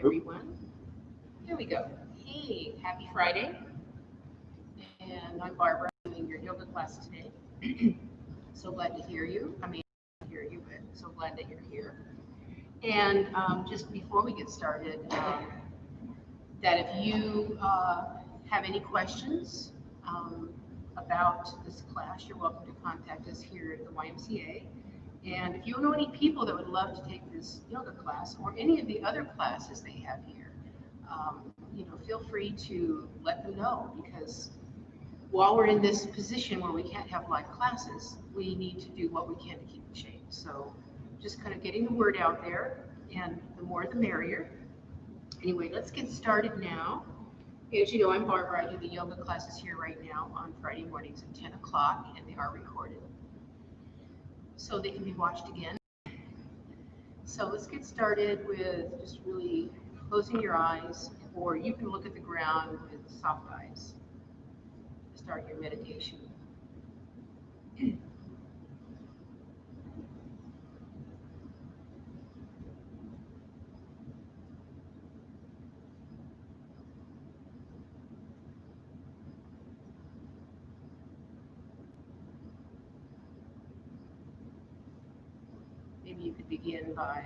everyone. Here we go. Hey, happy Friday. And I'm Barbara. I'm doing your yoga class today. So glad to hear you. I mean, I hear you, but so glad that you're here. And just before we get started, that if you have any questions about this class, you're welcome to contact us here at the YMCA. And if you know any people that would love to take this yoga class or any of the other classes they have here, feel free to let them know, because while we're in this position where we can't have live classes, we need to do what we can to keep in shape. So just kind of getting the word out there, and the more the merrier. Anyway, let's get started now. As you know, I'm Barbara. I do the yoga classes here right now on Friday mornings at 10 o'clock, and they are recorded, so they can be watched again. So let's get started with just really closing your eyes, or you can look at the ground with soft eyes. Start your meditation. Maybe you could begin by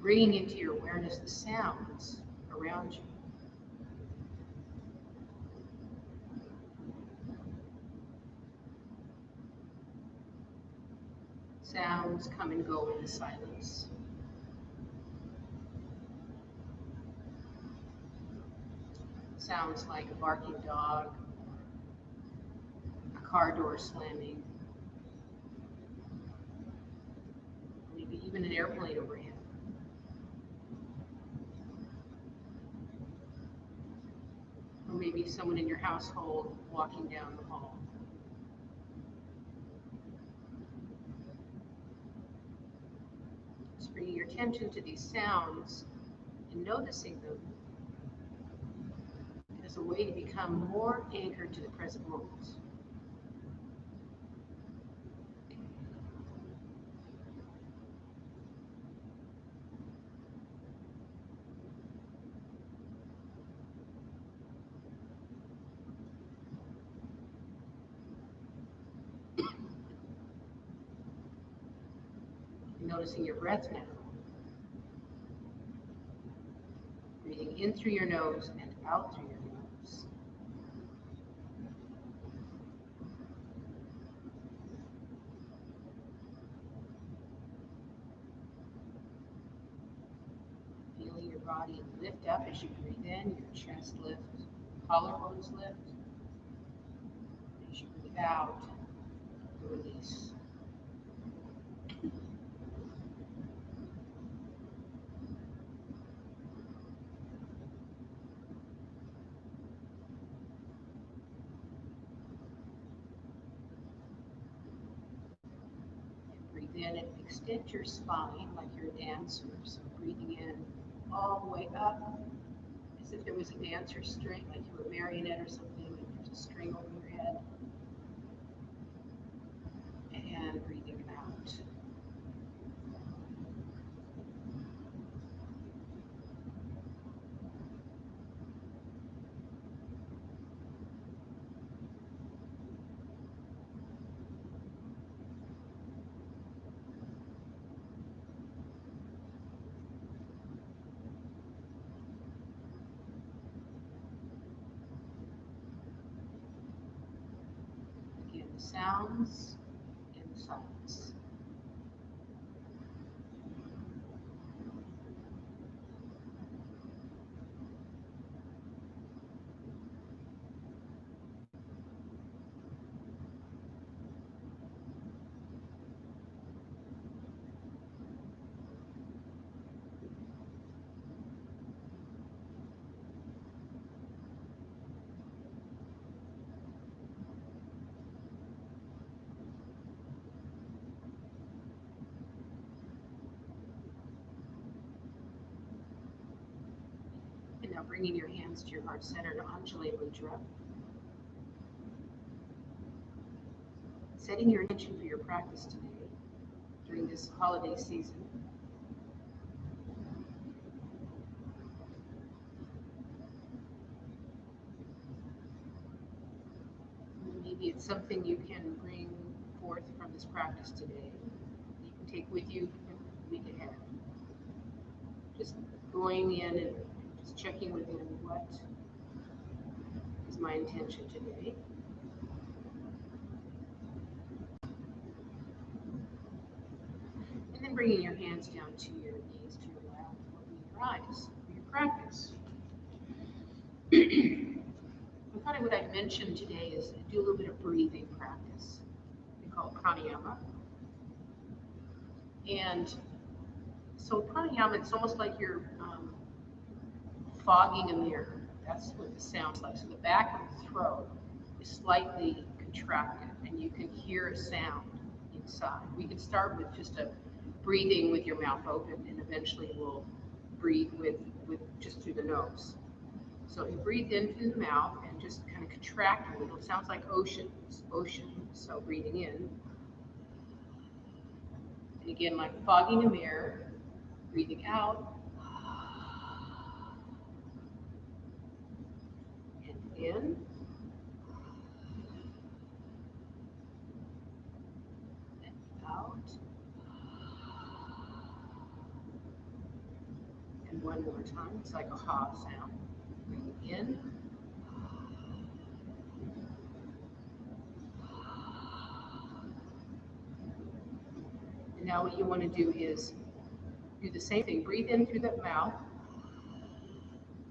bringing into your awareness the sounds around you. Sounds come and go in the silence. Sounds like a barking dog, a car door slamming, maybe even an airplane overhead. Or maybe someone in your household walking down the hall. Just bringing your attention to these sounds and noticing them as a way to become more anchored to the present moment. Noticing your breath now. Breathing in through your nose and out through your nose. Feeling your body lift up as you breathe in, your chest lift, collarbones lift. As you breathe out, release. Breathe in and extend your spine like you're a dancer. So breathing in all the way up as if there was a dancer string, like you were a marionette or something, and there's a string over your head. And breathing out. Again, the sounds and the silence. And now bringing your hands to your heart center to Anjali Mudra. Setting your intention for your practice today during this holiday season. Maybe it's something you can bring forth from this practice today. You can take with you in the week ahead. Just going in and just checking within, what is my intention today? And then bringing your hands down to your knees, to your lap, opening your eyes for your practice. I thought what I'd mention today is do a little bit of breathing practice. We call it pranayama. And so pranayama, it's almost like you're fogging a mirror. That's what it sounds like. So the back of the throat is slightly contracted, and you can hear a sound inside. We can start with just a breathing with your mouth open, and eventually we'll breathe with just through the nose. So you breathe in through the mouth and just kind of contract a little. It sounds like ocean. So breathing in. And again, like fogging a mirror, breathing out. And in. And out. And one more time. It's like a ha sound. Breathing in. And now what you want to do is do the same thing. Breathe in through the mouth.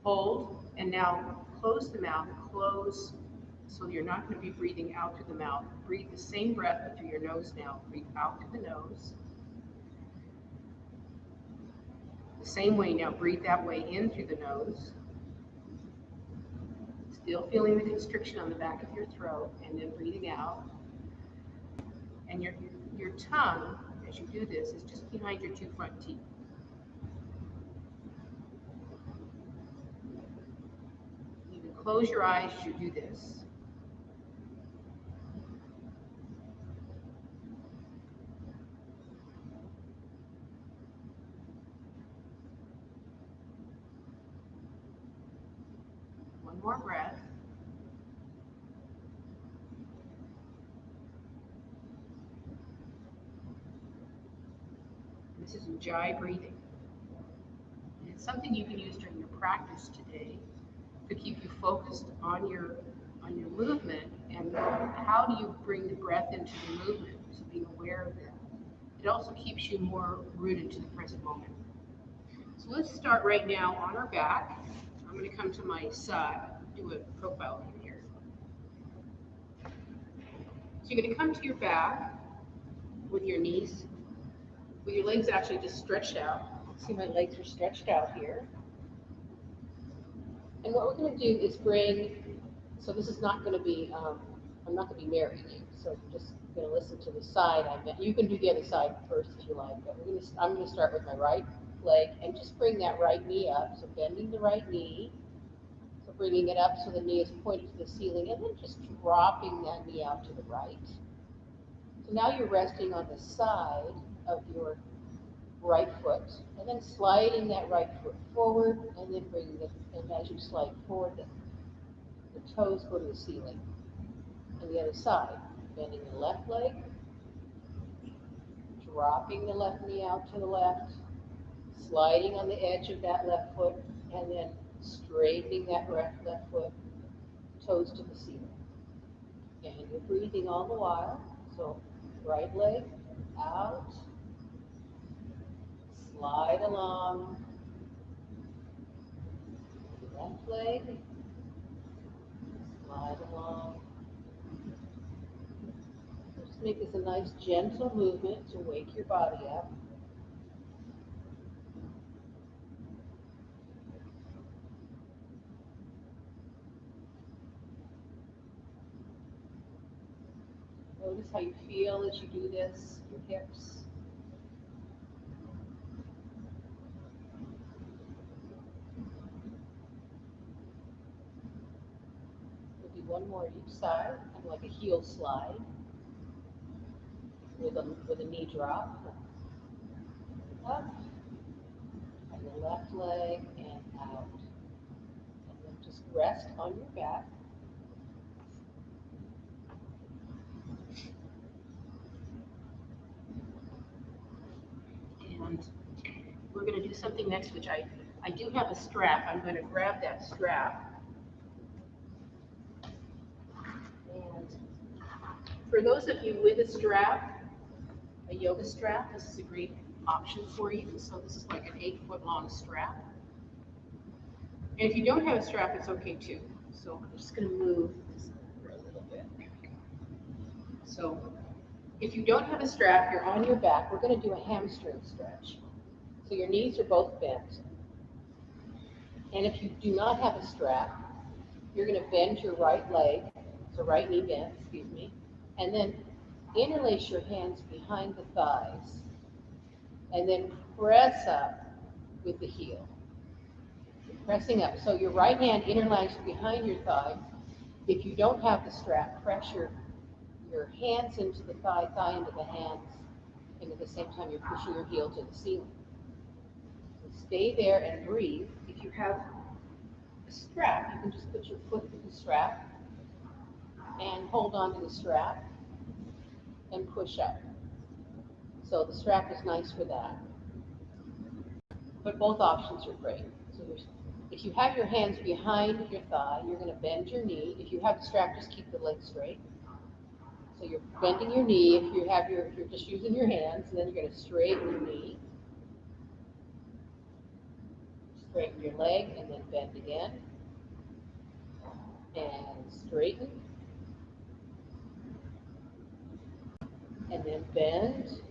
Hold. And now close the mouth. Close. So you're not going to be breathing out through the mouth. Breathe the same breath, but through your nose now. Breathe out through the nose. The same way now. Breathe that way in through the nose. Still feeling the constriction on the back of your throat, and then breathing out. And your tongue, as you do this, is just behind your two front teeth. You can close your eyes as you do this. One more breath. This is Ujjayi breathing. And it's something you can use during your practice today to keep you focused on your movement, and how do you bring the breath into the movement, so being aware of that. It also keeps you more rooted to the present moment. So let's start right now on our back. I'm going to come to my side, do a profile view here. So you're going to come to your back with your knees, with your legs actually just stretched out. See, my legs are stretched out here. And what we're going to do is bring, so this is not going to be, I'm not going to be narrating, so you're just going to listen to the side. You can do the other side first if you like, but I'm going to start with my right leg and just bring that right knee up. So bending the right knee, so bringing it up so the knee is pointed to the ceiling, and then just dropping that knee out to the right. So now you're resting on the side of your right foot, and then sliding that right foot forward, and then bringing it, and as you slide forward, the toes go to the ceiling. And the other side, bending the left leg, dropping the left knee out to the left, sliding on the edge of that left foot, and then straightening that left foot, toes to the ceiling. And you're breathing all the while, so right leg out, slide along, left leg, slide along. Just make this a nice gentle movement to wake your body up. Notice how you feel as you do this, your hips. We'll do one more each side, kind of like a heel slide with a knee drop. Up, and the left leg, and out. And then just rest on your back. And we're going to do something next, which I do have a strap. I'm going to grab that strap. And for those of you with a strap, a yoga strap, this is a great option for you. So this is like an 8-foot long strap. And if you don't have a strap, it's okay too. So I'm just going to move this over a little bit. So if you don't have a strap, you're on your back. We're going to do a hamstring stretch. So your knees are both bent. And if you do not have a strap, you're going to bend your right leg, so right knee bent, excuse me, and then interlace your hands behind the thighs, and then press up with the heel. Pressing up. So your right hand interlaced behind your thigh. If you don't have the strap, press your hands into the thigh into the hands, and at the same time you're pushing your heel to the ceiling. So stay there and breathe. If you have a strap, you can just put your foot in the strap and hold on to the strap and push up. So the strap is nice for that. But both options are great. So if you have your hands behind your thigh, you're going to bend your knee. If you have the strap, just keep the leg straight. So you're bending your knee. If you're just using your hands, and then you're going to straighten your knee, straighten your leg, and then bend again, and straighten, and then bend.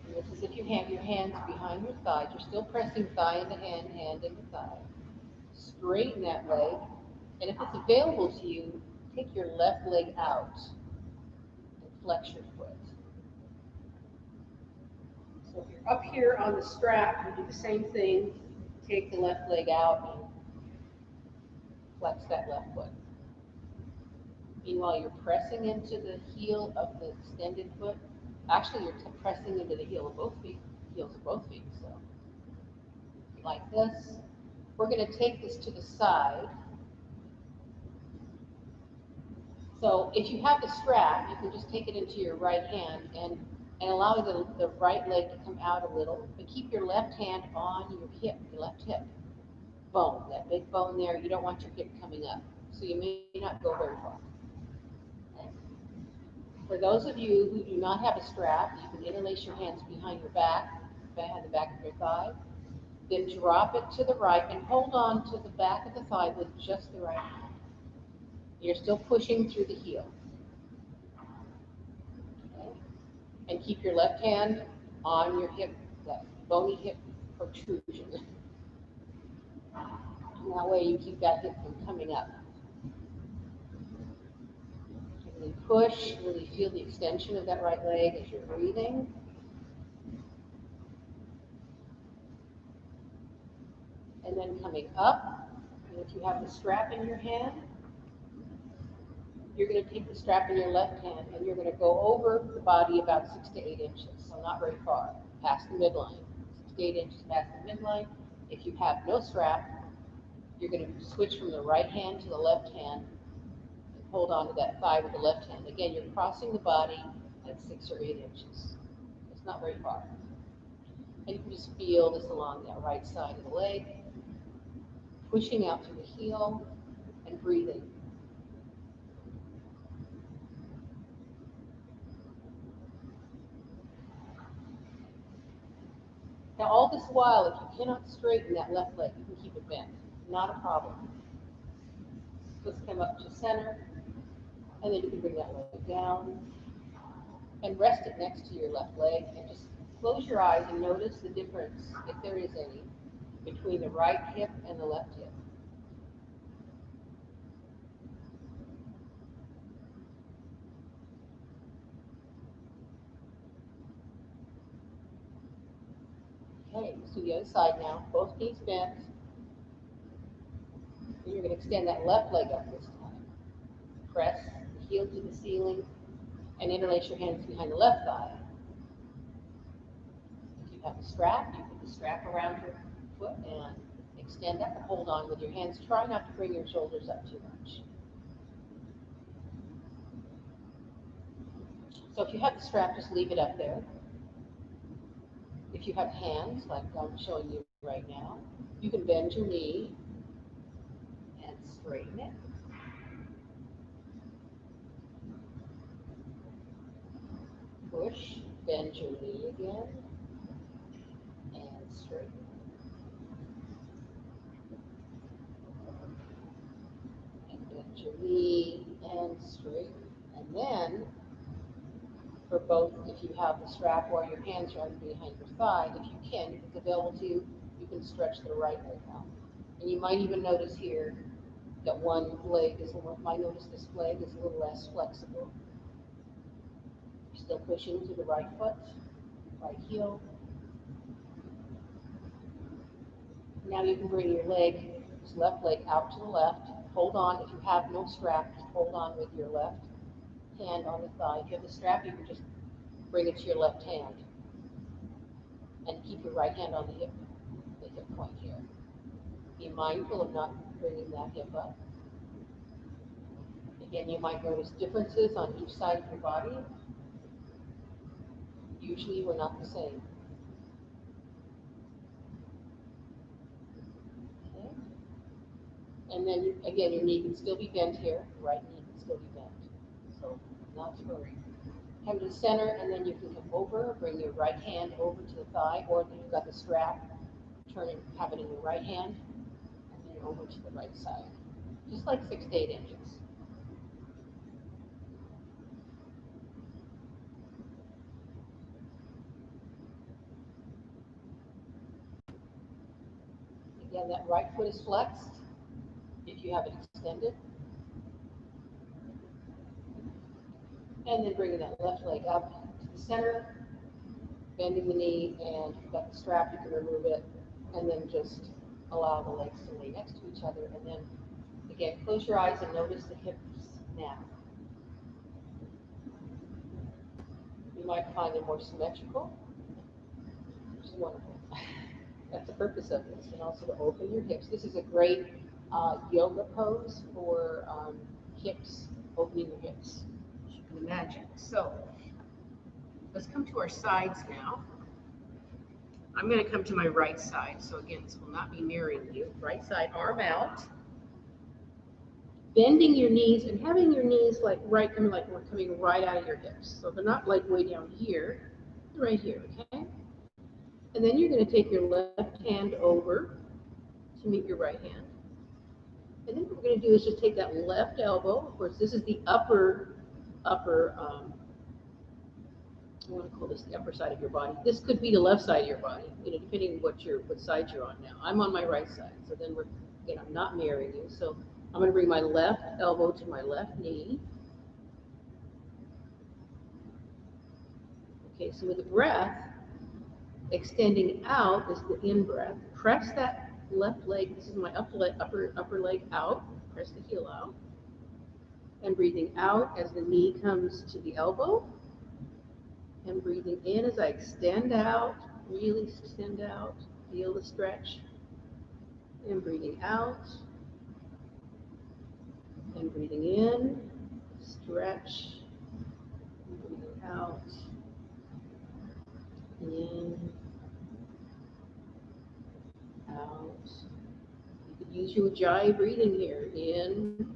And this is if you have your hands behind your thighs. You're still pressing thigh into hand, hand into thigh. Straighten that leg, and if it's available to you, take your left leg out and flex your foot. So if you're up here on the strap, you do the same thing. Take the left leg out and flex that left foot. Meanwhile, you're pressing into the heel of the extended foot. Actually, you're pressing into the heel of both feet, heels of both feet. So like this. We're going to take this to the side. So if you have the strap, you can just take it into your right hand and allow the right leg to come out a little, but keep your left hand on your hip, your left hip bone, that big bone there. You don't want your hip coming up, so you may not go very far. Okay. For those of you who do not have a strap, you can interlace your hands behind your back, behind the back of your thigh, then drop it to the right and hold on to the back of the thigh with just the right hand. You're still pushing through the heel. Okay. And keep your left hand on your hip, that bony hip protrusion. And that way you keep that hip from coming up. And then push, really feel the extension of that right leg as you're breathing. And then coming up, and if you have the strap in your hand, you're going to take the strap in your left hand and you're going to go over the body about 6 to 8 inches, so not very far, past the midline. 6 to 8 inches past the midline. If you have no strap, you're going to switch from the right hand to the left hand and hold on to that thigh with the left hand. Again, you're crossing the body at 6 or 8 inches. It's not very far. And you can just feel this along that right side of the leg, pushing out through the heel and breathing. Now, all this while, if you cannot straighten that left leg, you can keep it bent. Not a problem. Just come up to center, and then you can bring that leg down and rest it next to your left leg, and just close your eyes and notice the difference, if there is any, between the right hip and the left hip. Okay, so the other side now, both knees bent. And you're going to extend that left leg up this time. Press the heel to the ceiling and interlace your hands behind the left thigh. If you have a strap, you put the strap around your foot and extend up and hold on with your hands. Try not to bring your shoulders up too much. So if you have the strap, just leave it up there. If you have hands, like I'm showing you right now, you can bend your knee and straighten it. Push, bend your knee again, and straighten. And bend your knee and straighten. And then, for both, if you have the strap or your hands are behind your thigh, if you can, if it's available to you, you can stretch the right leg out. And you might even notice here that one leg is a little, I notice this leg is a little less flexible. Still pushing to the right foot, right heel. Now you can bring your leg, this left leg out to the left. Hold on, if you have no strap, just hold on with your left hand on the thigh. If you have the strap, you can just bring it to your left hand. And keep your right hand on the hip point here. Be mindful of not bringing that hip up. Again, you might notice differences on each side of your body. Usually we're not the same. Okay. And then again, your knee can still be bent here. Right knee can still be bent. So not to worry. Come to the center, and then you can come over, bring your right hand over to the thigh, or if you've got the strap, turn it, have it in your right hand, and then over to the right side. Just like 6 to 8 inches. Again, that right foot is flexed if you have it extended. And then bringing that left leg up to the center, bending the knee, and if you've got the strap, you can remove it, and then just allow the legs to lay next to each other. And then, again, close your eyes and notice the hips now. You might find them more symmetrical, which is wonderful. That's the purpose of this, and also to open your hips. This is a great yoga pose for hips, opening your hips, as you can imagine. So let's come to our sides now. I'm going to come to my right side. So again, this will not be mirroring you. Right side, arm out. Bending your knees and having your knees like coming right out of your hips. So they're not like way down here, right here, okay? And then you're going to take your left hand over to meet your right hand. And then what we're going to do is just take that left elbow. Of course, this is the upper, I want to call this the upper side of your body. This could be the left side of your body, depending on what side you're on now. I'm on my right side, so then I'm not mirroring you. So I'm going to bring my left elbow to my left knee. Okay, so with the breath, extending out is the in breath. Press that left leg. This is my upper leg out. Press the heel out. And breathing out as the knee comes to the elbow. And breathing in as I extend out, really extend out, feel the stretch. And breathing out. And breathing in, stretch. And breathing out. In, out. You could use your Ujjayi breathing here. In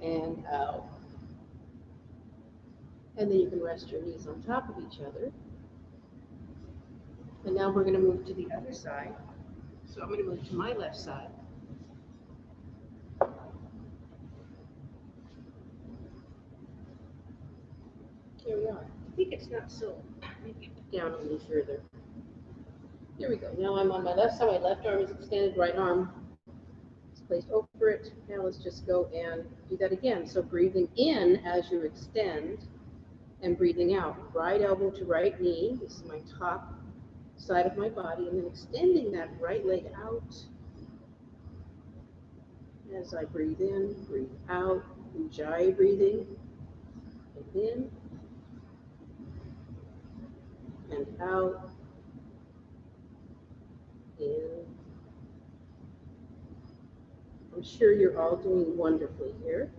and out. And then you can rest your knees on top of each other. And now we're going to move to the other side. So I'm going to move to my left side. Here we are. I think it's not so. Let me get down a little further. Here we go. Now I'm on my left side. My left arm is extended. Right arm is placed over it. Now let's just go and do that again. So breathing in as you extend and breathing out. Right elbow to right knee. This is my top side of my body. And then extending that right leg out. As I breathe in, breathe out. Ujjayi breathing. And in and out. In. I'm sure you're all doing wonderfully here.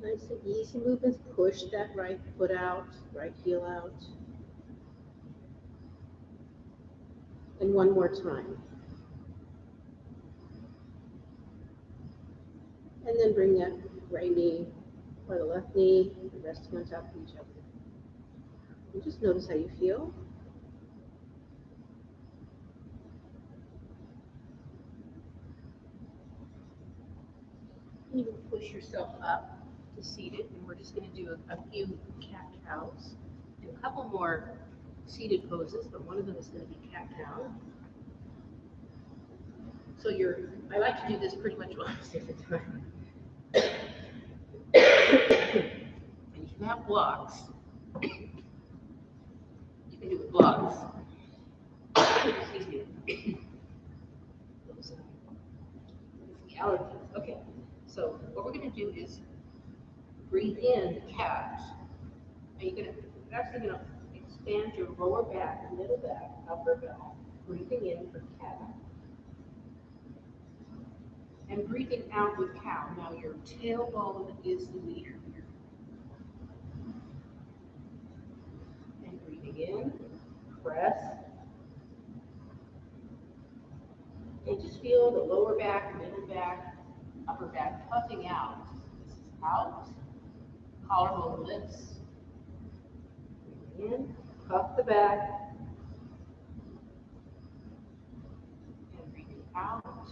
Nice and easy movements. Push that right foot out, right heel out. And one more time. And then bring that right knee or the left knee, resting on top of each other. And just notice how you feel. You can push yourself up to seated, and we're just going to do a few cat-cows. Do a couple more seated poses, but one of them is going to be cat-cow. So I like to do this pretty much almost every time. And you can have blocks. You can do it blocks. Excuse me. Those allergies. Okay. So what we're going to do is breathe in cat. And you're actually going to expand your lower back, middle back, upper back, breathing in for cat. And breathing out with cow. Now your tailbone is the leader here. And breathing in, press. And just feel the lower back, middle back, upper back puffing out. This is out. Collarbone lifts. Breathing in, puff the back. And breathing out.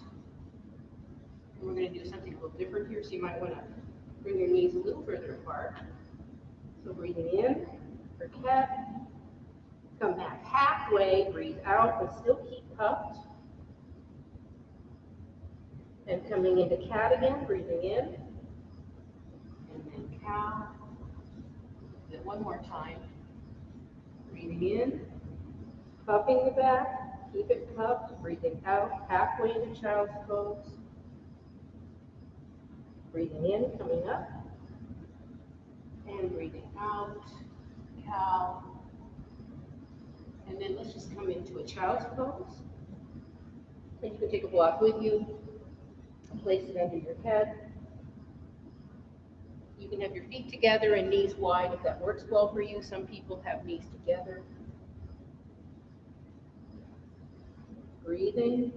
And we're going to do something a little different here, so you might want to bring your knees a little further apart. So breathing in for cat. Come back halfway, breathe out, but still keep puffed. And coming into cat again, breathing in. And then cow. Then one more time. Breathing in, puffing the back, keep it puffed, breathing out, halfway into child's pose. Breathing in, coming up. And breathing out, cow. And then let's just come into a child's pose. And you can take a block with you, place it under your head. You can have your feet together and knees wide if that works well for you. Some people have knees together. Breathing.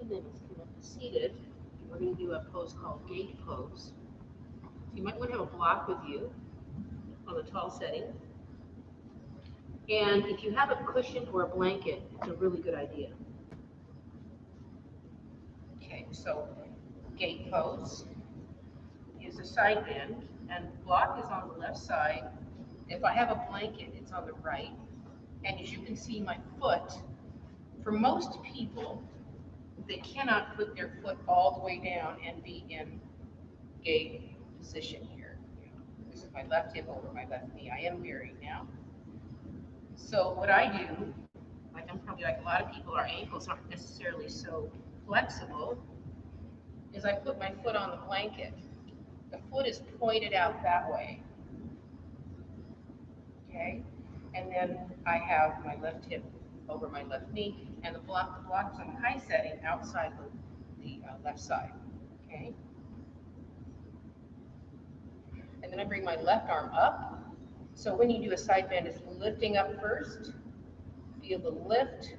And then let's come up to seated. We're going to do a pose called gate pose. So you might want to have a block with you on the tall setting. And if you have a cushion or a blanket, it's a really good idea. Okay, so gate pose is a side bend, and block is on the left side. If I have a blanket, it's on the right. And as you can see, my foot, for most people, they cannot put their foot all the way down and be in gate position here. This is my left hip over my left knee. I am buried now. So what I do, I'm probably like a lot of people, our ankles aren't necessarily so flexible, is I put my foot on the blanket. The foot is pointed out that way. Okay? And then I have my left hip over my left knee, and the block's on the high setting outside the left side. Okay? And then I bring my left arm up. So when you do a side bend, it's lifting up first. Feel the lift,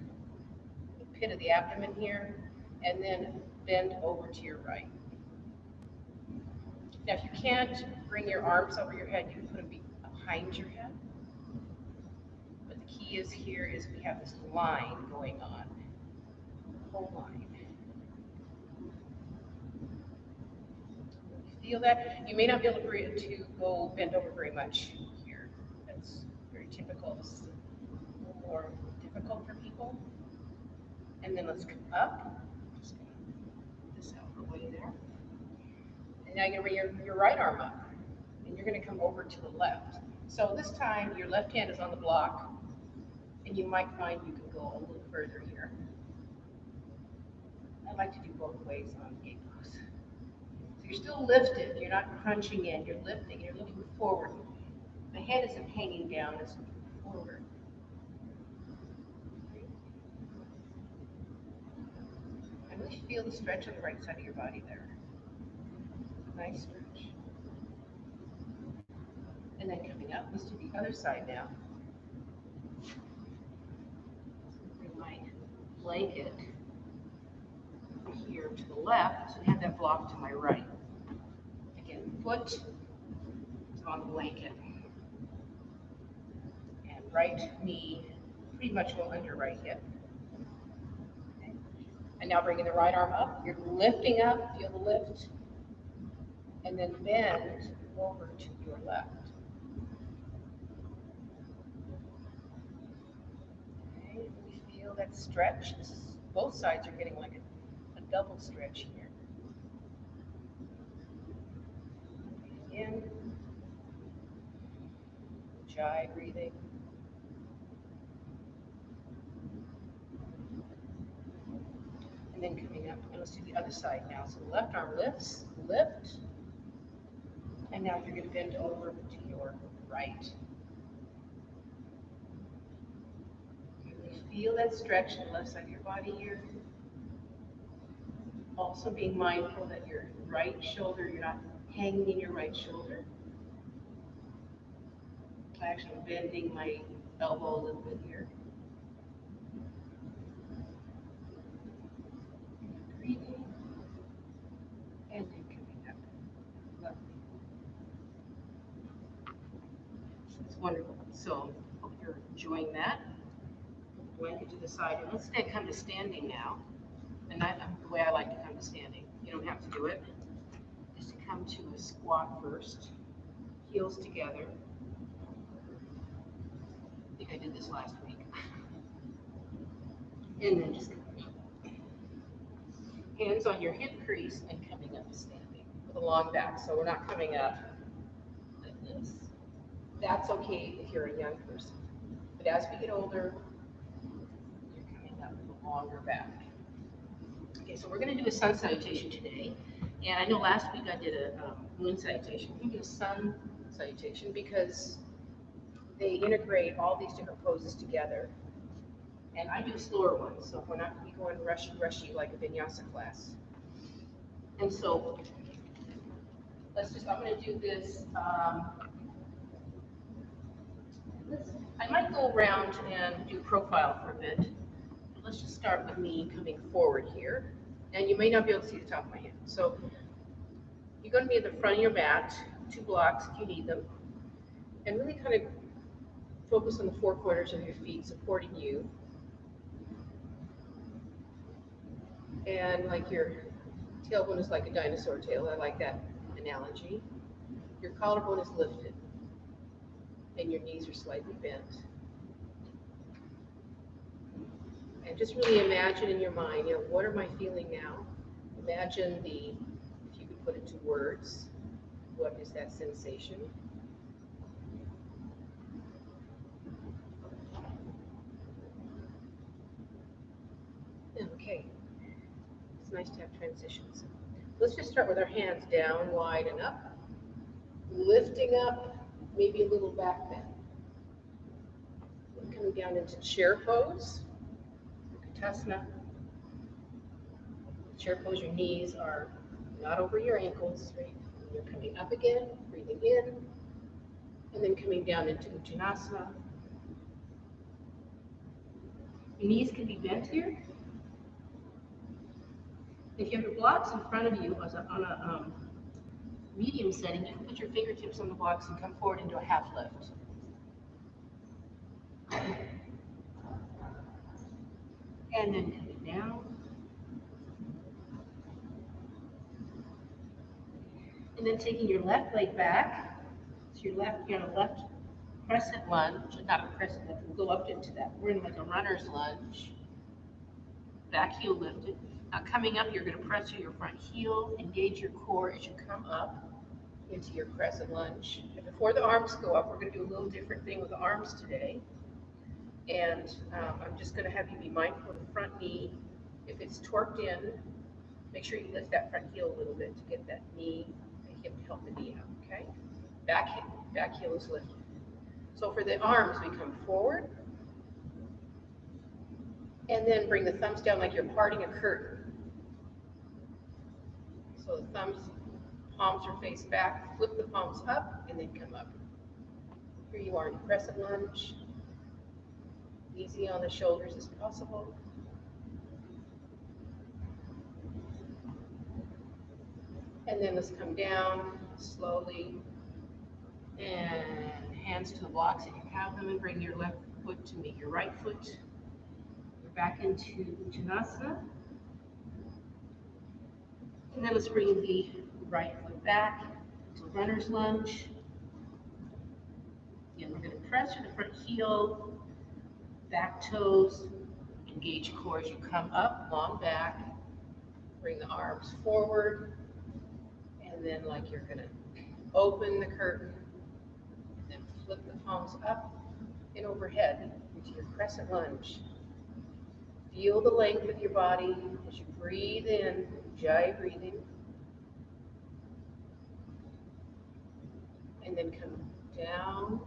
the pit of the abdomen here, and then bend over to your right. Now, if you can't bring your arms over your head, you can put them behind your head. But the key is here is we have this line going on, whole line. You feel that? You may not be able to go bend over very much here. That's very typical. This is a little more difficult for people. And then let's come up. Just gonna put this out of the way there. And now you're going to bring your right arm up, and you're going to come over to the left. So this time, your left hand is on the block, and you might find you can go a little further here. I like to do both ways on gate pose. So You're still lifted. You're not crunching in. You're lifting. You're looking forward. The head isn't hanging down. It's looking forward. And really feel the stretch on the right side of your body there. Nice stretch. And then coming up, let's do the other side now. Bring my blanket here to the left and have that block to my right. Again, foot is on the blanket. And right knee pretty much go under right hip. Okay. And now bringing the right arm up. You're lifting up, feel the lift. And then bend over to your left. Okay, we feel that stretch. This is, both sides are getting like a double stretch here. In, ujjayi breathing. And then coming up, and let's do the other side now. So the left arm lifts, lift, and now you're going to bend over to your right. Feel that stretch in the left side of your body here. Also being mindful that your right shoulder, you're not hanging in your right shoulder. I'm actually bending my elbow a little bit here. Breathing. And then coming up. Lovely. It's wonderful. So hope you're enjoying that. Blanket to the side. And let's come to standing now. And the way I like to come to standing. You don't have to do it. Just to come to a squat first. Heels together. I think I did this last week. And then just coming up. Hands on your hip crease and coming up standing with a long back. So we're not coming up like this. That's okay if you're a young person. But as we get older, you're coming up with a longer back. Okay, so we're going to do a sun salutation today. And I know last week I did a moon salutation. We're going to do a sun salutation because they integrate all these different poses together. And I do slower ones, so we're not going to be going rushy like a vinyasa class. And so I'm going to do this. I might go around and do profile for a bit. But let's just start with me coming forward here. And you may not be able to see the top of my hand. So you're going to be at the front of your mat, 2 blocks if you need them. And really kind of focus on the 4 corners of your feet supporting you. And like your tailbone is like a dinosaur tail. I like that analogy. Your collarbone is lifted. And your knees are slightly bent. And just really imagine in your mind, what am I feeling now? Imagine if you could put it to words, what is that sensation? Okay, it's nice to have transitions. Let's just start with our hands down, wide and up. Lifting up, maybe a little back bend. Coming down into chair pose, Uttanasana. Chair pose, your knees are not over your ankles, right? And you're coming up again, breathing in, and then coming down into Uttanasana. Your knees can be bent here. If you have your blocks in front of you on a medium setting, you can put your fingertips on the blocks and come forward into a half lift. And then coming down. And then taking your left leg back. So you're on a left crescent lunge, not a crescent lunge, we'll go up into that. We're in like a runner's lunge. Back heel lifted. Now coming up, you're going to press through your front heel, engage your core as you come up into your crescent lunge. And before the arms go up, we're going to do a little different thing with the arms today. And I'm just going to have you be mindful of the front knee. If it's torqued in, Make sure you lift that front heel a little bit to get that knee, the hip, help the knee out, okay? Back heel is lifted. So for the arms, we come forward, and then bring the thumbs down like you're parting a curtain. So the palms are face back, flip the palms up, and then come up. Here you are in crescent lunge. Easy on the shoulders as possible. And then let's come down slowly. And hands to the blocks if you have them, and bring your left foot to meet your right foot. You're back into Uttanasana. And then let's bring the right foot back to runner's lunge. Again, we're going to press with the front heel, back toes, engage core as you come up, long back. Bring the arms forward, and then like you're going to open the curtain, and then flip the palms up and overhead into your crescent lunge. Feel the length of your body as you breathe in, Ujjayi breathing. And then come down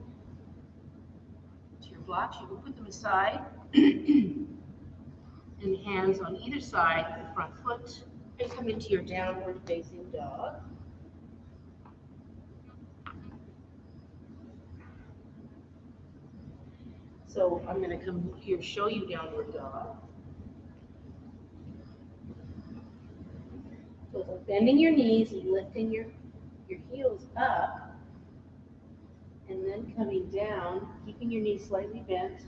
to your blocks. You can put them aside. And hands on either side of the front foot. And come into your downward facing dog. So I'm going to come here, show you downward dog. So bending your knees and lifting your heels up, and then coming down, keeping your knees slightly bent.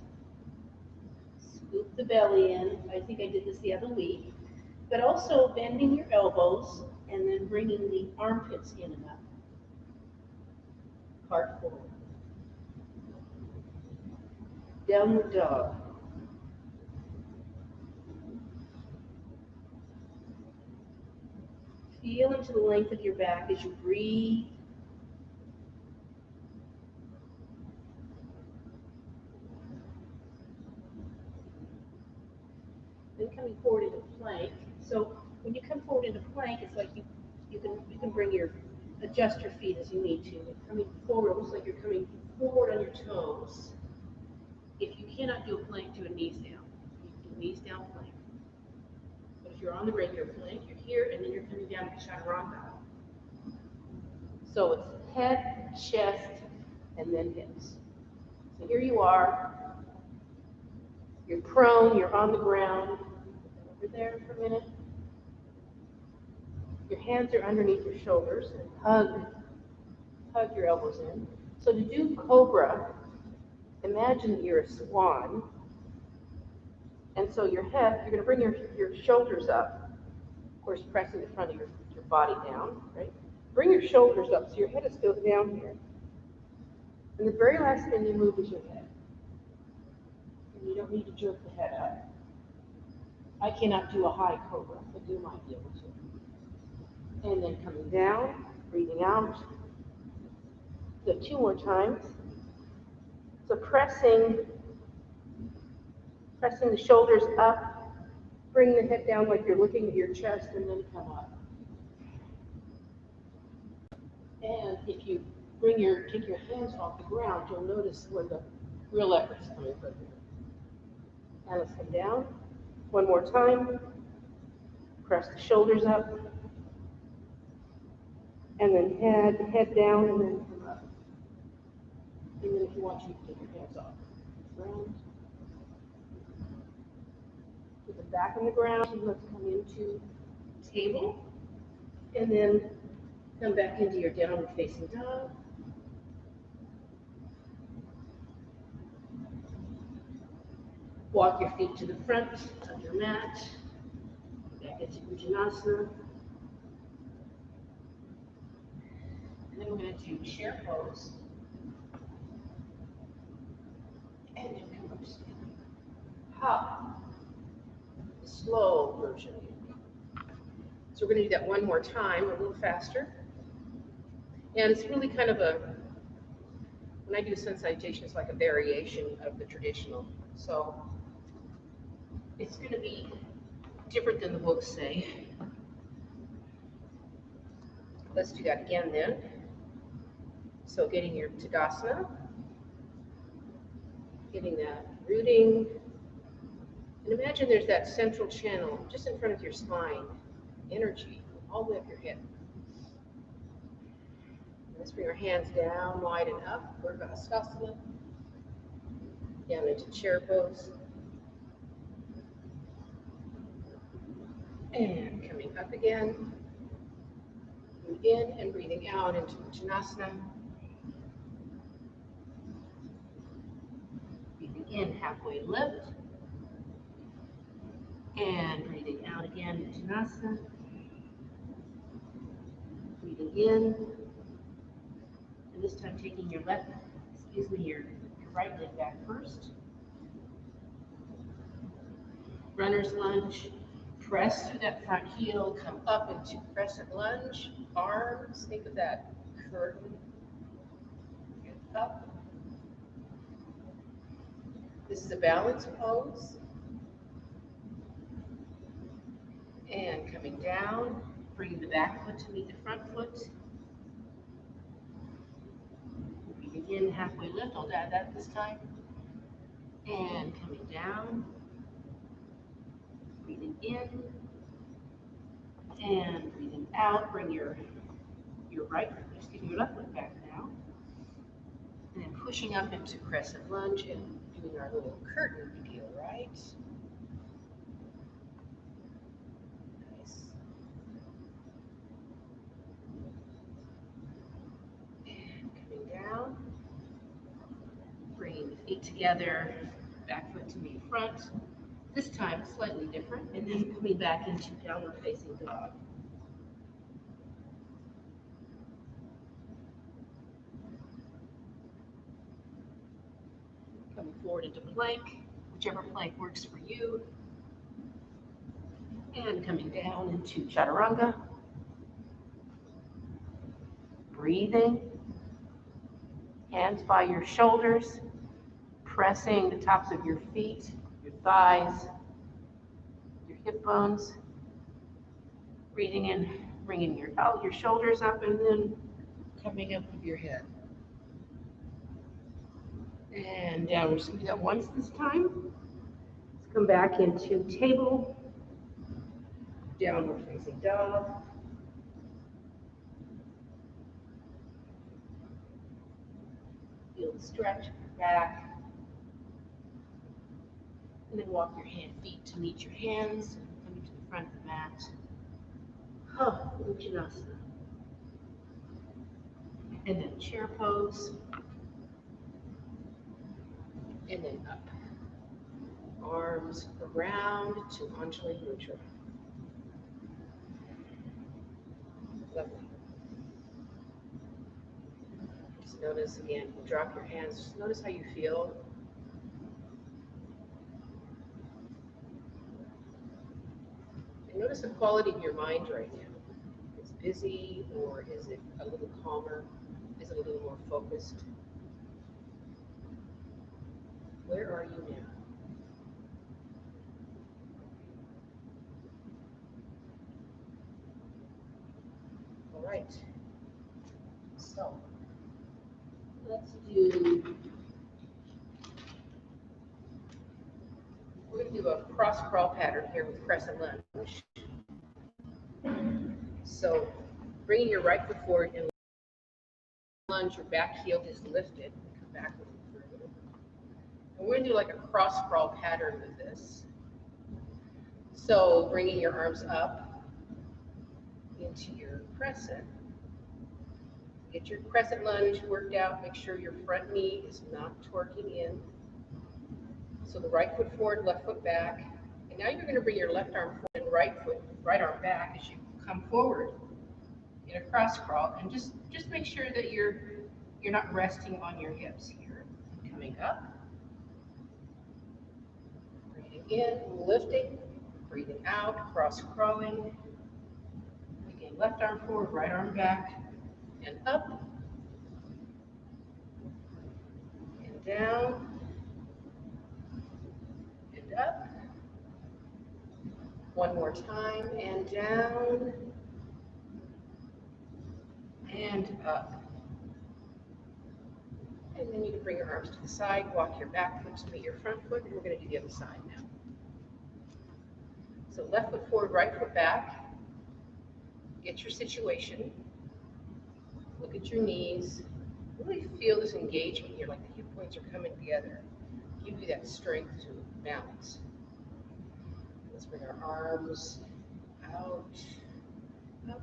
Scoop the belly in. I think I did this the other week. But also bending your elbows and then bringing the armpits in and up. Heart forward. Downward dog. Feel into the length of your back as you breathe. Then coming forward into plank. So when you come forward into plank, it's like you can bring adjust your feet as you need to. Coming forward, almost like you're coming forward on your toes. If you cannot do a plank, do a knees down. You can do knees down plank. But if you're on the regular plank, you're here, and then you're coming down to chaturanga. So it's head, chest, and then hips. So here you are. You're prone, you're on the ground. Over there for a minute. Your hands are underneath your shoulders, and hug your elbows in. So to do cobra, imagine that you're a swan. And so your head, you're going to bring your shoulders up, of course pressing the front of your body down, right? Bring your shoulders up so your head is still down here. And the very last thing you move is your head. And you don't need to jerk the head up. I cannot do a high cobra, but you might be able to. And then coming down, breathing out. So 2 more times. So pressing the shoulders up, bring the head down like you're looking at your chest, and then come up. And if you take your hands off the ground, you'll notice where the real effort's coming from. And let's come down. 1 more time. Press the shoulders up. And then head down, and then come up. And then if you want, you can take your hands off the ground. Put them back on the ground, and let's come into table. And then come back into your downward facing dog. Walk your feet to the front of your mat. Back into Uttanasana. And then we're going to do chair pose. And then come up together. Hop. Slow version. So we're going to do that 1 more time, a little faster. And it's really kind of when I do sensitization, it's like a variation of the traditional. So it's going to be different than the books say. Let's do that again then. So getting your Tadasana, getting that rooting, and imagine there's that central channel just in front of your spine, energy all the way up your hip. Let's bring our hands down, wide and up, Virabhadrasana, down into chair pose. And coming up again, breathing in and breathing out into Uttanasana. Breathing in, halfway lift. And breathing out again, Uttanasana. Breathing in. And this time taking your your right leg back first. Runner's lunge. Press through that front heel, come up into crescent lunge. Arms, think of that curtain. And up. This is a balance pose. And coming down, bringing the back foot to meet the front foot. Breathing in, halfway lift. I'll add that this time. And coming down. Breathing in. And breathing out. Bring your left foot back now. And then pushing up into crescent lunge and doing our little curtain deal, right? Nice. And coming down. Bringing the feet together, back foot to meet front. This time slightly different, and then coming back into downward facing dog. Coming forward into plank, whichever plank works for you. And coming down into chaturanga. Breathing. Hands by your shoulders, pressing the tops of your feet, your thighs, your hip bones. Breathing in, bringing your shoulders up, and then coming up with your head. And down. We're just going to do that once this time. Let's come back into table, downward facing dog. Feel the stretch of your back. And then walk your feet to meet your hands, coming to the front of the mat. Uttanasana. And then chair pose. And then up. Arms around to Anjali Mudra. Lovely. Just notice again, drop your hands. Just notice how you feel. And notice the quality of your mind right now. Is it busy, or is it a little calmer? Is it a little more focused? Where are you now? All right. So let's do. We're going to do a cross crawl pattern here with crescent lunge. So bringing your right foot forward and lunge, your back heel is lifted. Come back a little further. And we're going to do like a cross crawl pattern with this. So bringing your arms up into your crescent. Get your crescent lunge worked out. Make sure your front knee is not twerking in. So the right foot forward, left foot back. And now you're going to bring your left arm forward and right arm back as you come forward in a cross crawl. And just make sure that you're not resting on your hips here. Coming up. Breathing in, lifting. Breathing out, cross crawling. Again, left arm forward, right arm back. And up. And down. And up. One more time, and down. and up. And then you can bring your arms to the side, walk your back foot to meet your front foot, and we're going to do the other side now. So left foot forward, right foot back. Get your situation. Look at your knees. Really feel this engagement here, like the hip points are coming together. Give you that strength to balance. Let's bring our arms out, up,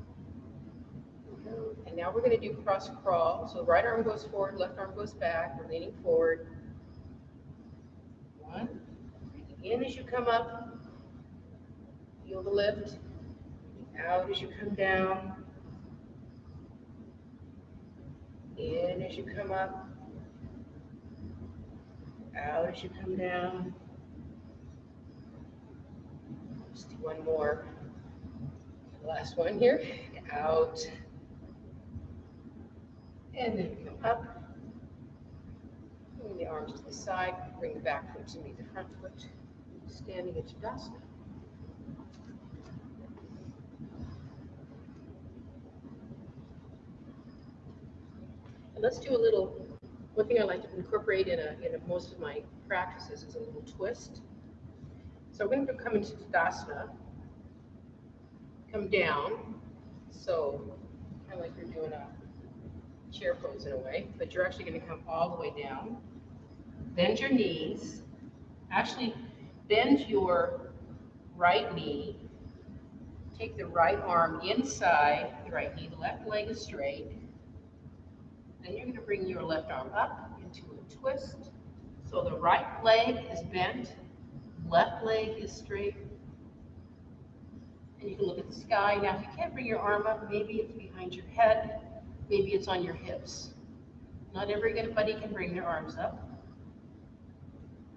and now we're going to do cross crawl. So right arm goes forward, left arm goes back. We're leaning forward. One. Breathing in as you come up. Feel the lift. Out as you come down. In as you come up. Out as you come down. Just do one more. Last one here. Out. And then come up. Bring the arms to the side. Bring the back foot to meet the front foot. Standing into Tadasana. And let's do a little, one thing I like to incorporate in most of my practices is a little twist. So we're going to come into Tadasana, come down, so kind of like you're doing a chair pose in a way, but you're actually going to come all the way down. Bend your knees, actually bend your right knee, take the right arm inside the right knee, the left leg is straight. Then you're going to bring your left arm up into a twist. So the right leg is bent, left leg is straight. And you can look at the sky. Now, if you can't bring your arm up, maybe it's behind your head, maybe it's on your hips. Not everybody can bring their arms up.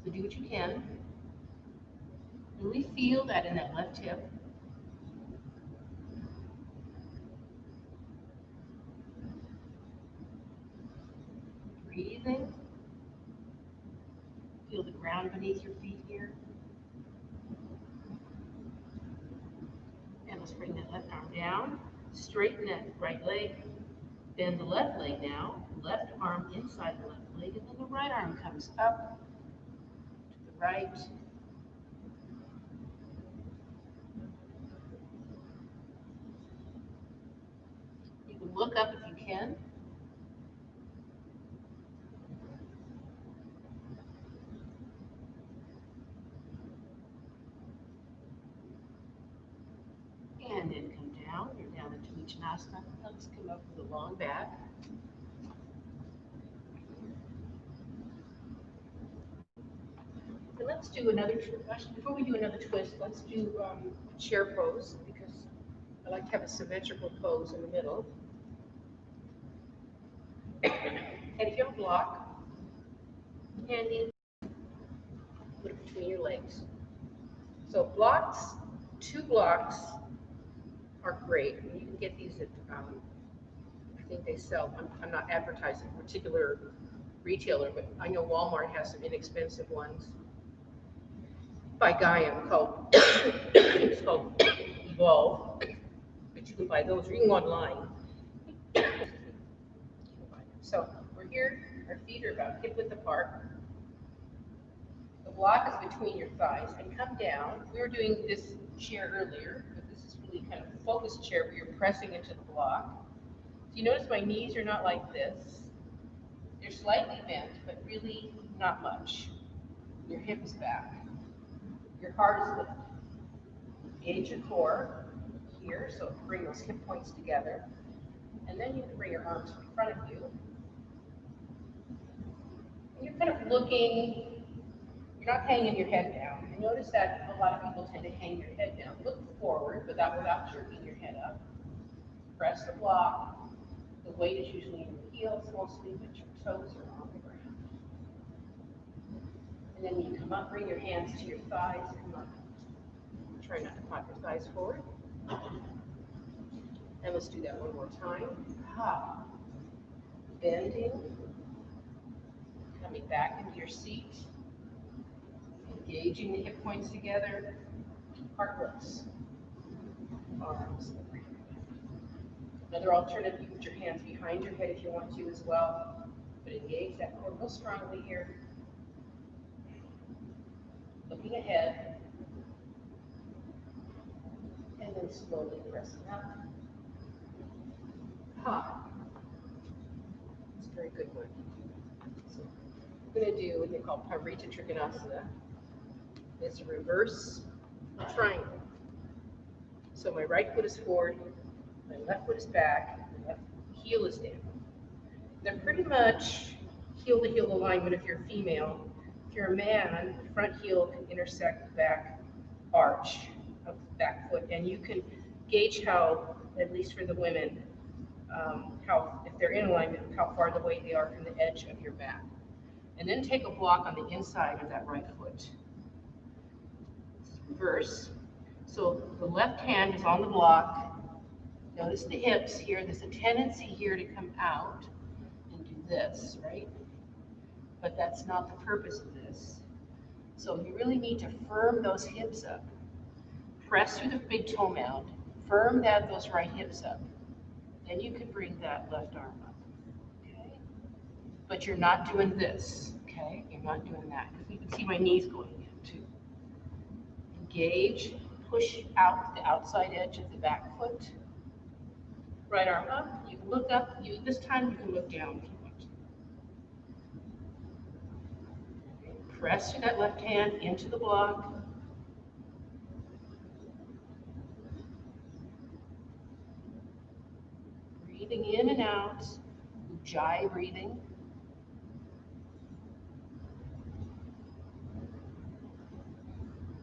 So do what you can. Really feel that in that left hip. Breathing. Feel the ground beneath your feet here. And let's bring that left arm down. Straighten that right leg. Bend the left leg now. Left arm inside the left leg. And then the right arm comes up to the right. You can look up if you can. And then come down. You're down into Uttanasana. Let's come up with a long back. And let's do another, actually, before we do another twist, let's do a chair pose, because I like to have a symmetrical pose in the middle. And if you have a block, handy, put it between your legs. So blocks, 2 blocks are great. And you can get these at, I think they sell, I'm not advertising a particular retailer, but I know Walmart has some inexpensive ones by Gaiam called, it's called Evolve, but you can buy those, or you can go online. So we're here, our feet are about hip width apart. The block is between your thighs, and come down. We were doing this chair earlier, but this is really kind of a focused chair where you're pressing into the block. So you notice my knees are not like this. They're slightly bent, but really not much. Your hip is back. Your heart is lifted. Engage your core here, so bring those hip points together. And then you can bring your arms in front of you. And you're kind of looking, you're not hanging your head down. And notice that a lot of people tend to hang their head down. Look forward, but without jerking your head up. Press the block. The weight is usually in your heels mostly, but your toes are on the ground. And then you come up, bring your hands to your thighs, come up. Try not to pop your thighs forward. And let's do that one more time. Ha. Bending. Coming back into your seat. Engaging the hip points together. Heart lifts. Arms. Another alternative, you put your hands behind your head if you want to as well, but engage that core real strongly here. Looking ahead, and then slowly pressing up. Ha. It's a very good one. So we're going to do what they call Parita Trikonasana. It's a reverse triangle. So my right foot is forward, my left foot is back, my left heel is down. They're pretty much heel-to-heel alignment if you're female. If you're a man, the front heel can intersect the back arch of the back foot, and you can gauge how, at least for the women, how, if they're in alignment, how far away they are from the edge of your mat. And then take a block on the inside of that right foot. Reverse. So the left hand is on the block. Notice the hips here. There's a tendency here to come out and do this, right? But that's not the purpose of this. So you really need to firm those hips up. Press through the big toe mound. Firm those right hips up. Then you can bring that left arm up. Okay? But you're not doing this. Okay? You're not doing that. Because you can see my knees going in too. Engage. Push out the outside edge of the back foot. Right arm up. You can look up. This time you can look down if you want to. Okay. Press through that left hand into the block. Breathing in and out. Ujjayi breathing.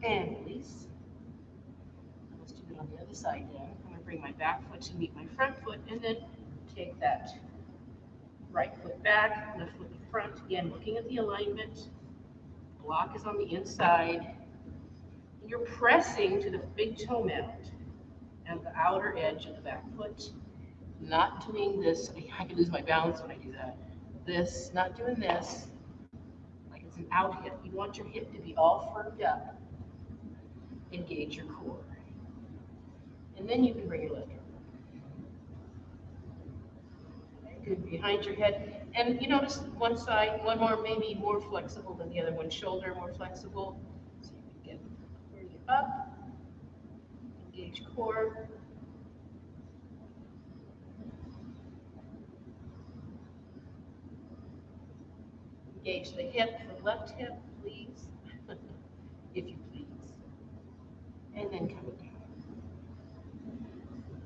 And release. Let's do it on the other side now. I'm going to bring my back foot to meet my front foot, and then take that right foot back, left foot in front. Again, looking at the alignment. Block is on the inside. And you're pressing to the big toe mound and the outer edge of the back foot. Not doing this. I can lose my balance when I do that. This, not doing this. Like it's an out hip. You want your hip to be all firmed up. Engage your core. And then you can bring your left arm up. Good behind your head. And you notice one side, one more maybe more flexible than the other one. Shoulder more flexible. So you can bring it up. Engage core. Engage the hip, the left hip, please. If you please. And then come down.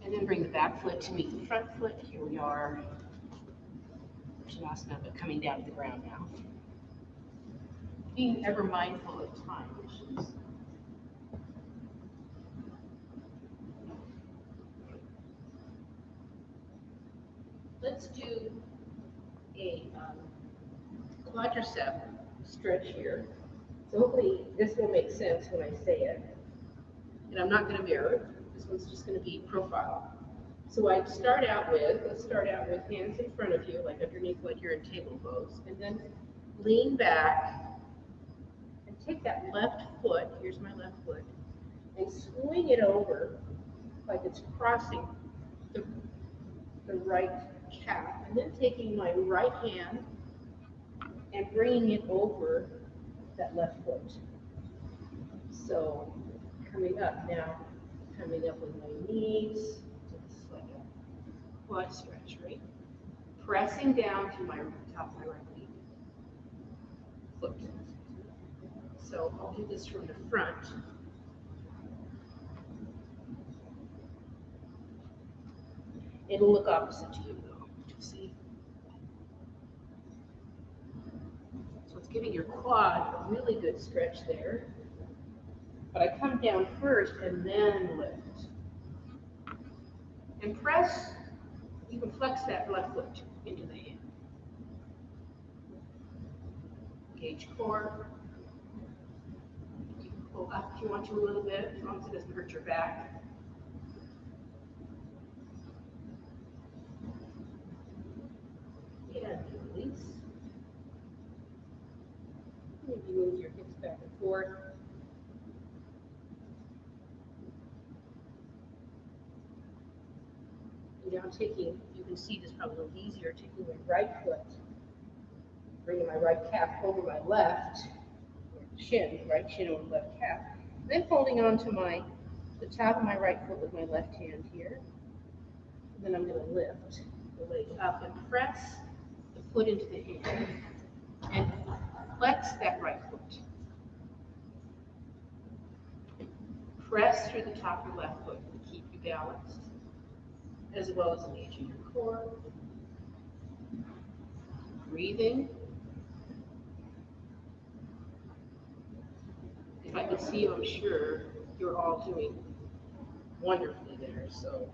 And then bring the back foot to meet the front foot. Here we are. Shavasana, but coming down to the ground now. Being ever mindful of time issues. Let's do a quadricep stretch here. So hopefully this will make sense when I say it. And I'm not going to mirror. This one's just going to be profile. So let's start out with hands in front of you, like underneath like you're in table pose, and then lean back and take that left foot, here's my left foot, and swing it over like it's crossing the right calf, and then taking my right hand and bringing it over that left foot. So coming up now, coming up with my knees, like a quad stretch, right? Pressing down to my top of my right knee. Foot. So I'll do this from the front. It'll look opposite to you though, you'll see. So it's giving your quad a really good stretch there. But I come down first and then lift. And press, you can flex that left foot into the hand. Engage core. You can pull up if you want to a little bit, as long as it doesn't hurt your back. And release. Maybe move your hips back and forth. Now taking, you can see this probably a little easier, taking my right foot, bringing my right calf over my left shin, right shin over left calf, then holding on to the top of my right foot with my left hand here. And then I'm going to lift the leg up and press the foot into the hand and flex that right foot. Press through the top of your left foot to keep you balanced, as well as engaging your core. Breathing. If I could see you, I'm sure you're all doing wonderfully there. So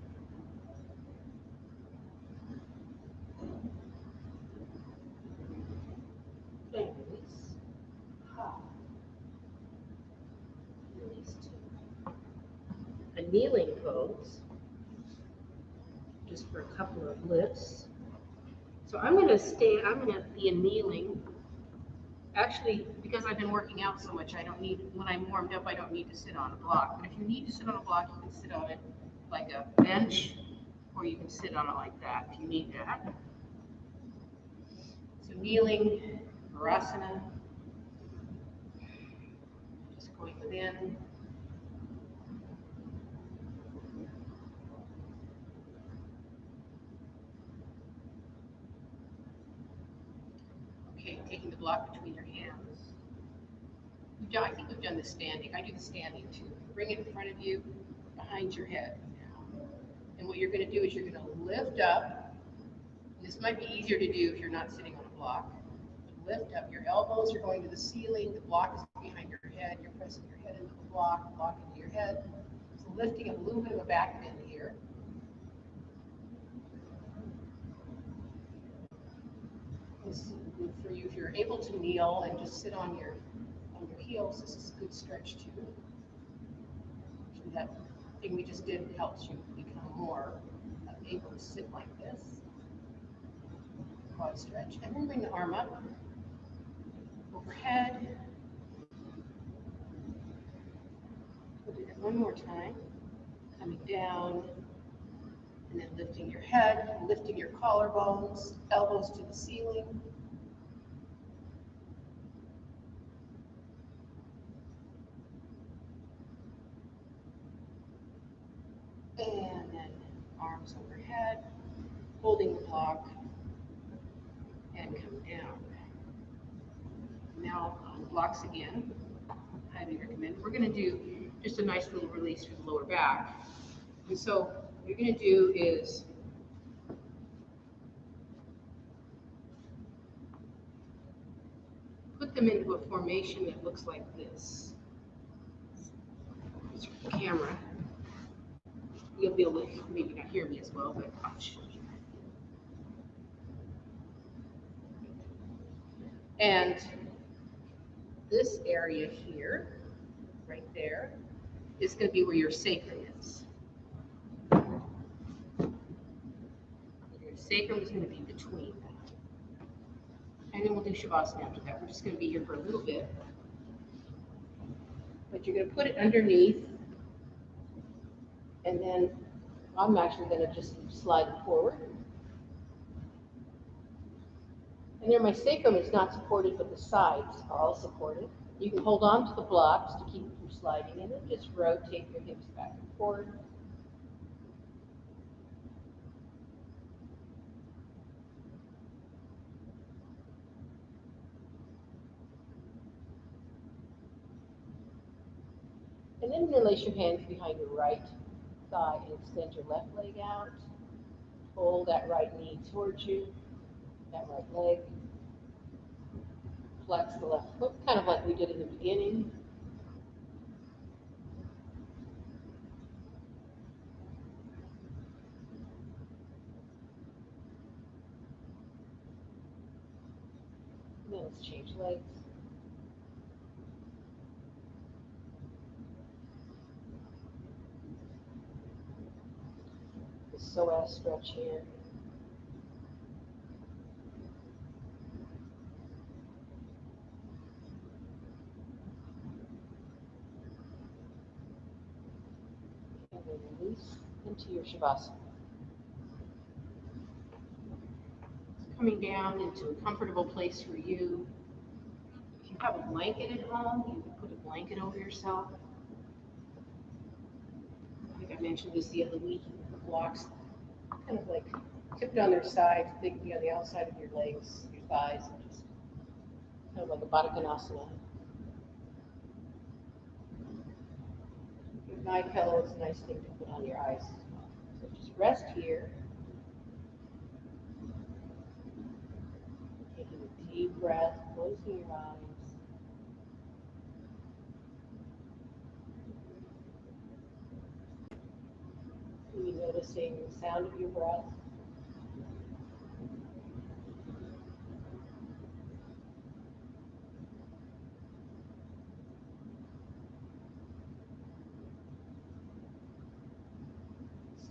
and release. Release two. A kneeling pose, just for a couple of lifts. So I'm going to be kneeling. Actually, because I've been working out so much, when I'm warmed up, I don't need to sit on a block. But if you need to sit on a block, you can sit on it like a bench, or you can sit on it like that if you need that. So kneeling, Virasana, just going within. Okay, taking the block between your hands. I think we've done the standing. I do the standing too. Bring it in front of you, behind your head. And what you're going to do is you're going to lift up. This might be easier to do if you're not sitting on a block. Lift up. Your elbows are going to the ceiling. The block is behind your head. You're pressing your head into the block into your head. So lifting up a little bit of a back bend here. This is good for you if you're able to kneel and just sit on your heels. This is a good stretch too. So that thing we just did helps you become more able to sit like this. Quad stretch. And then bring the arm up, overhead. We'll do that one more time. Coming down, and then lifting your head, lifting your collarbones, elbows to the ceiling. And then arms overhead, holding the block, and come down. Now on the blocks again, highly recommend. We're going to do just a nice little release for the lower back. And so what you're going to do is put them into a formation that looks like this. It's your camera. You'll be able to maybe not hear me as well, but I'll show you. And this area here, right there, is going to be where your sacrum is. Your sacrum is going to be between that. And then we'll do Shavasana after that. We're just going to be here for a little bit. But you're going to put it underneath, and then I'm actually going to just slide it forward. And there my sacrum is not supported, but the sides are all supported. You can hold on to the blocks to keep it from sliding, and then just rotate your hips back and forth. And then release your hands behind your right thigh and extend your left leg out. Pull that right knee towards you, that right leg. Flex the left foot, kind of like we did in the beginning. And then let's change legs. The psoas stretch here. And then release into your Shavasana. coming down into a comfortable place for you. If you have a blanket at home, you can put a blanket over yourself. I think I mentioned this the other week. The blocks Kind of like tipped on their sides, they can be on the outside of your legs, your thighs, and just kind of like a Baddha Konasana. Your eye pillow is a nice thing to put on your eyes. So just rest here, taking a deep breath, closing your eyes. And you noticing the sound of your breath.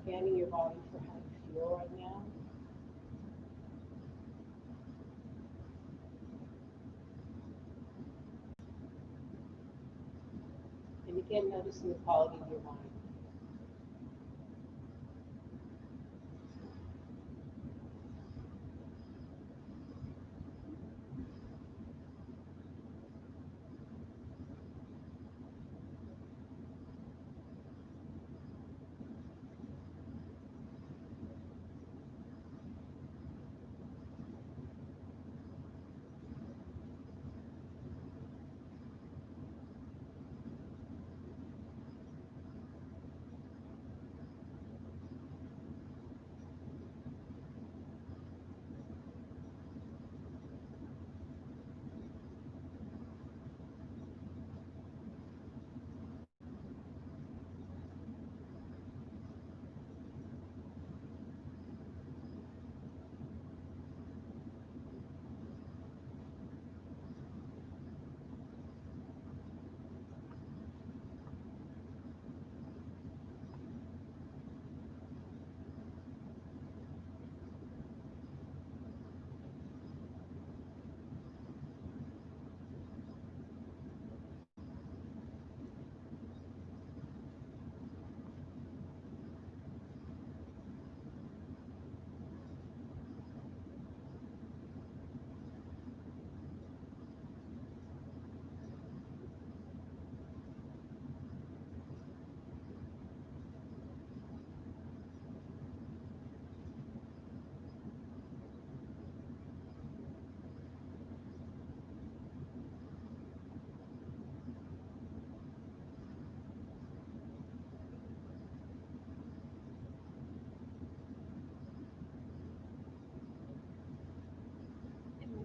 Scanning your body for how you feel right now. And again, noticing the quality of your mind.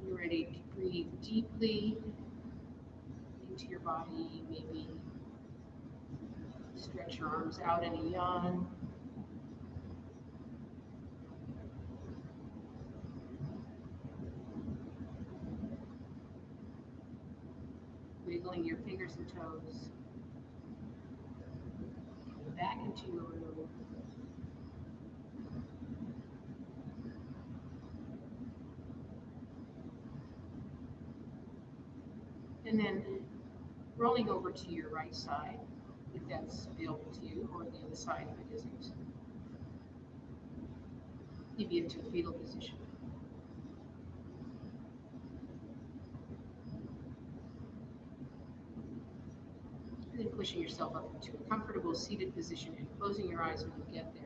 You're ready to breathe deeply into your body, maybe stretch your arms out in a yawn. Wiggling your fingers and toes. Come back into your room. And then rolling over to your right side, if that's available to you, or the other side if it isn't. Maybe into a fetal position. And then pushing yourself up into a comfortable seated position and closing your eyes when you get there.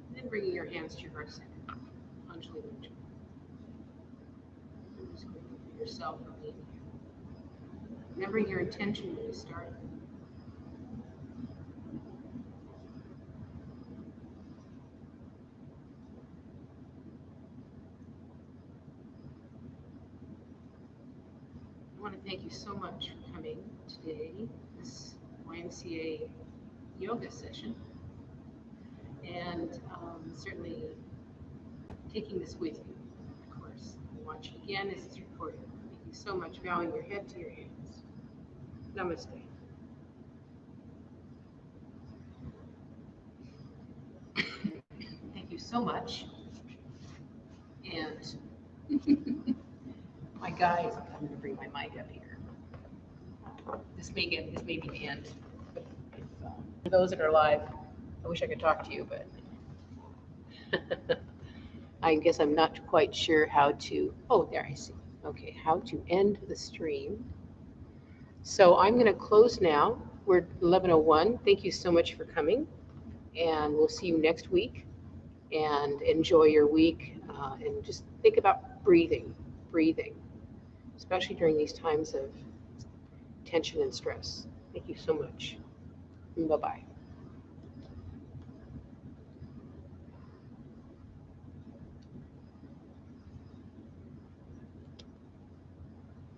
And then bringing your hands to your heart center, Anjali Mudra. And just grateful for yourself for being here. Remembering your intention when you start. I want to thank you so much for coming today, this YMCA yoga session, and certainly taking this with you, of course. And watch it again as it's recorded. Thank you so much. Bowing your head to your hands. Namaste. Thank you so much. My guys, I'm going to bring my mic up here. This may be the end. For those that are live, I wish I could talk to you, but I guess I'm not quite sure how to. Oh, there I see. Okay, how to end the stream. So I'm going to close now. We're 11:01. Thank you so much for coming, and we'll see you next week. And enjoy your week, and just think about breathing, especially during these times of tension and stress. Thank you so much. Bye-bye.